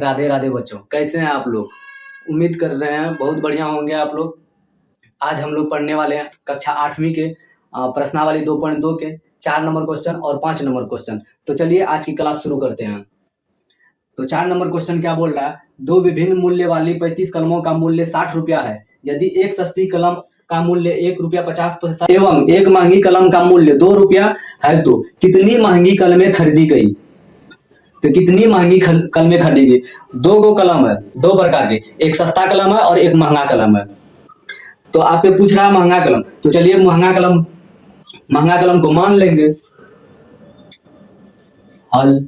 राधे राधे बच्चों, कैसे हैं आप लोग। उम्मीद कर रहे हैं बहुत बढ़िया होंगे आप लोग। आज हम लोग पढ़ने वाले हैं कक्षा 8वीं के प्रश्नावली 2.2 के 4 नंबर क्वेश्चन और 5 नंबर क्वेश्चन। तो चलिए आज की क्लास शुरू करते हैं। तो 4 नंबर क्वेश्चन क्या बोल रहा है, दो विभिन्न मूल्य वाली 35 कलमों का मूल्य 60 रुपया है। यदि एक सस्ती कलम का मूल्य 1 रुपया 50 पैसा एवं एक महंगी कलम का मूल्य 2 रुपया है तो कितनी महंगी कलमें खरीदी गई। तो कितनी महंगी कलमें खरीदी। दो गो कलम है, दो प्रकार के, एक सस्ता कलम है और एक महंगा कलम है। तो आपसे पूछ रहा है महंगा कलम, तो चलिए महंगा कलम को मान लेंगे। हल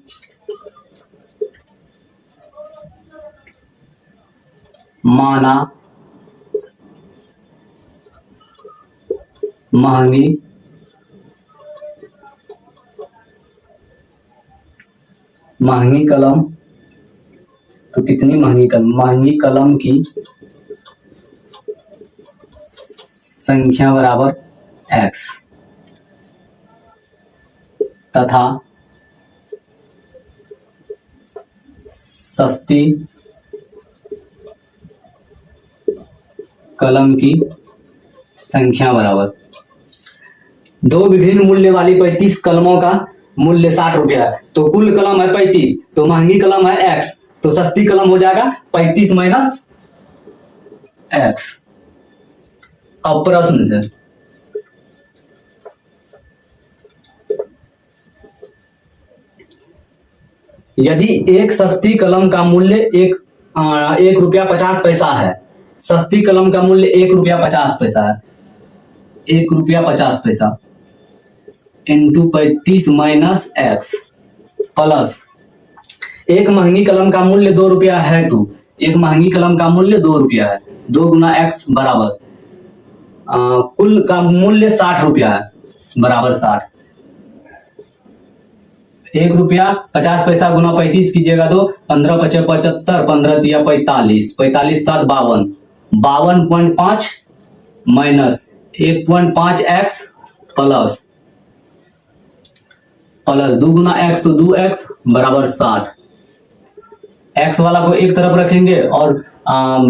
माना महंगी कलम, तो कितनी महंगी कलम की संख्या बराबर x तथा सस्ती कलम की संख्या बराबर। दो विभिन्न मूल्य वाली 35 कलमों का मूल्य 60 रुपया है। तो कुल कलम है 35, तो महंगी कलम है x, तो सस्ती कलम हो जाएगा 35 माइनस x। अब प्रश्न से यदि एक सस्ती कलम का मूल्य 1 रुपया 50 पैसा है, सस्ती कलम का मूल्य 1 रुपया 50 पैसा है, 1 रुपया 50 पैसा इंटू 35 माइनस एक्स प्लस एक महंगी कलम का मूल्य 2 रुपया है तो एक महंगी कलम का मूल्य 2 रुपया है, 2 गुना एक्स बराबर कुल का मूल्य 60 रुपया है बराबर 60। 1 रुपया 50 पैसा गुना 35 कीजिएगा तो 15 पचे 75, 15 तिया 45, 45 7 52, 52.5 माइनस 1.5 एक्स प्लस 2 गुना एक्स तो 2x बराबर 60। एक्स वाला को एक तरफ रखेंगे और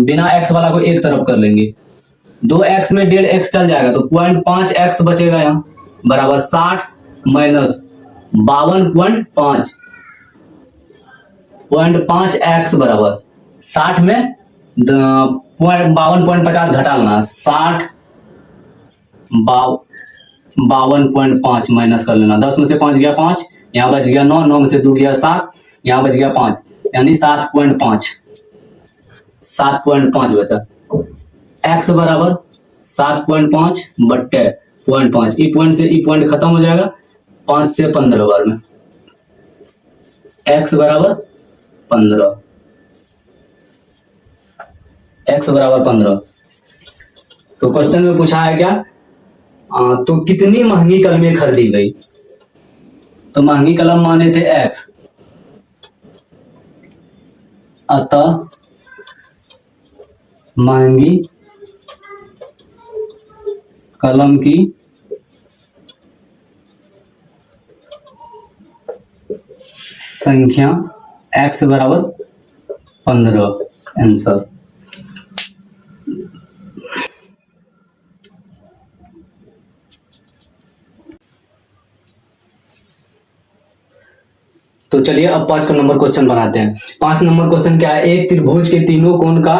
बिना एक्स वाला को एक तरफ कर लेंगे। 2x में 1.5x चल जाएगा तो 0.5x बचेगा यहाँ बराबर 60 माइनस 52.5 बराबर 60 में 52.50 घटा लेना, 60 52.5 माइनस कर लेना। 10 में से 5 गया 5, यहाँ बच गया 9, 9 में से 2 गया 7, यहाँ बच गया 5, यानी 7.5 बचा। x बराबर 7.5 बट्टे 0.5, ई पॉइंट से ई पॉइंट खत्म हो जाएगा 5 से 15 बार में, x बराबर 15, x बराबर 15। तो क्वेश्चन में पूछा है क्या, तो कितनी महंगी कलमें खरीदी गई। तो महंगी कलम माने थे x, अतः महंगी कलम की संख्या x बराबर 15 आंसर। तो चलिए अब 5 नंबर क्वेश्चन बनाते हैं। 5 नंबर क्वेश्चन क्या है, एक त्रिभुज के तीनों कोण का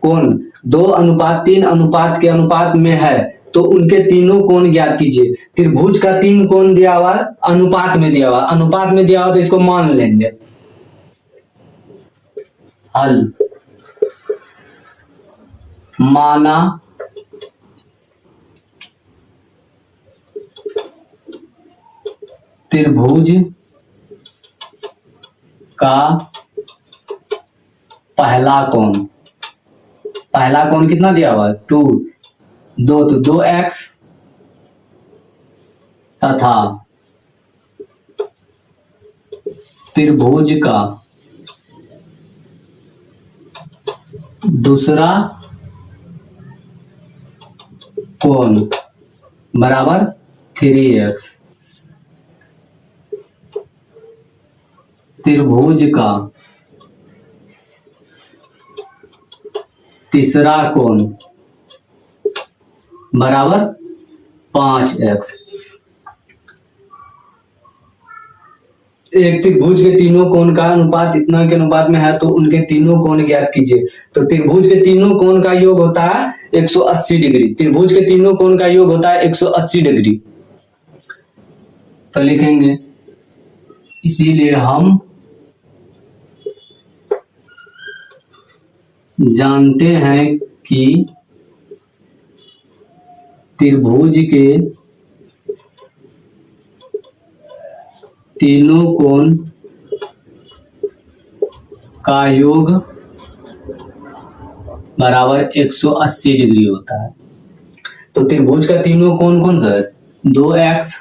कोण 2:3 अनुपात के अनुपात में है तो उनके तीनों कोण ज्ञात कीजिए। त्रिभुज का 3 कोण दिया हुआ, अनुपात में दिया हुआ तो इसको मान लेंगे। हल माना त्रिभुज का पहला कोण कितना दिया हुआ है 2, तो 2x तथा त्रिभुज का दूसरा कोण बराबर 3x। त्रिभुज का तीसरा कोण बराबर 5x। एक त्रिभुज के तीनों कोण का अनुपात इतना के अनुपात में है तो उनके तीनों कोण ज्ञात कीजिए। तो त्रिभुज के तीनों कोण का योग होता है 180 डिग्री। त्रिभुज के तीनों कोण का योग होता है 180 डिग्री। तो लिखेंगे इसीलिए हम जानते हैं कि त्रिभुज के तीनों कोण का योग बराबर 180 डिग्री होता है। तो त्रिभुज का तीनों कोण कौन सा है? 2x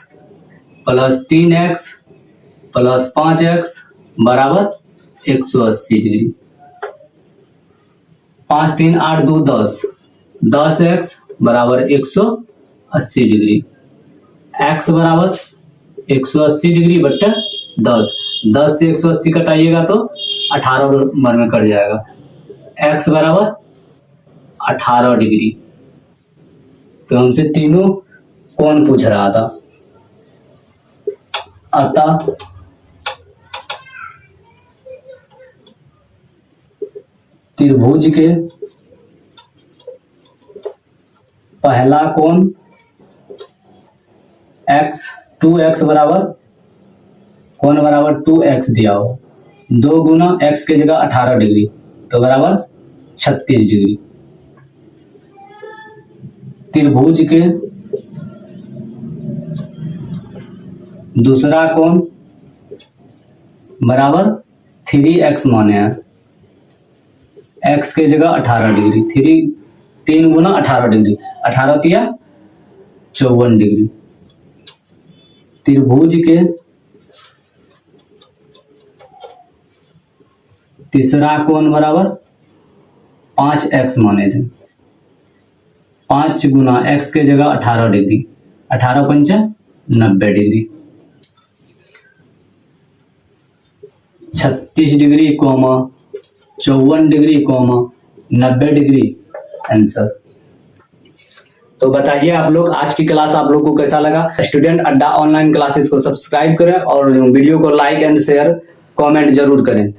plus 3x plus 5x बराबर 180 डिग्री। 5 3 8 2 10, 10x बराबर 180 डिग्री। x बराबर 180 डिग्री बट्टा 10, 10 से 180 कटाइएगा तो 18 नंबर में कट जाएगा। x बराबर 18 डिग्री। तो हमसे तीनों कोण पूछ रहा था। अतः त्रिभुज के पहला कोण x 2x बराबर कोण बराबर 2x दिया हो, 2 गुना x के जगह 18 डिग्री तो बराबर 36 डिग्री। त्रिभुज के दूसरा कोण बराबर 3x माने हैं, x के जगह 18 डिग्री, 3 गुना 18 डिग्री, 18 तिया 54 डिग्री। त्रिभुज के तीसरा कोण बराबर 5x माने थे, 5 गुना x के जगह 18 डिग्री, 18 पंचा 90 degree, 36 degree comma 54 degree comma 90 degree answer. तो बताइए आप लोग आज की क्लास आप लोग को कैसा लगा। स्टूडेंट अड्डा ऑनलाइन क्लासेस को सब्सक्राइब करें और वीडियो को लाइक एंड शेयर कमेंट जरूर करें।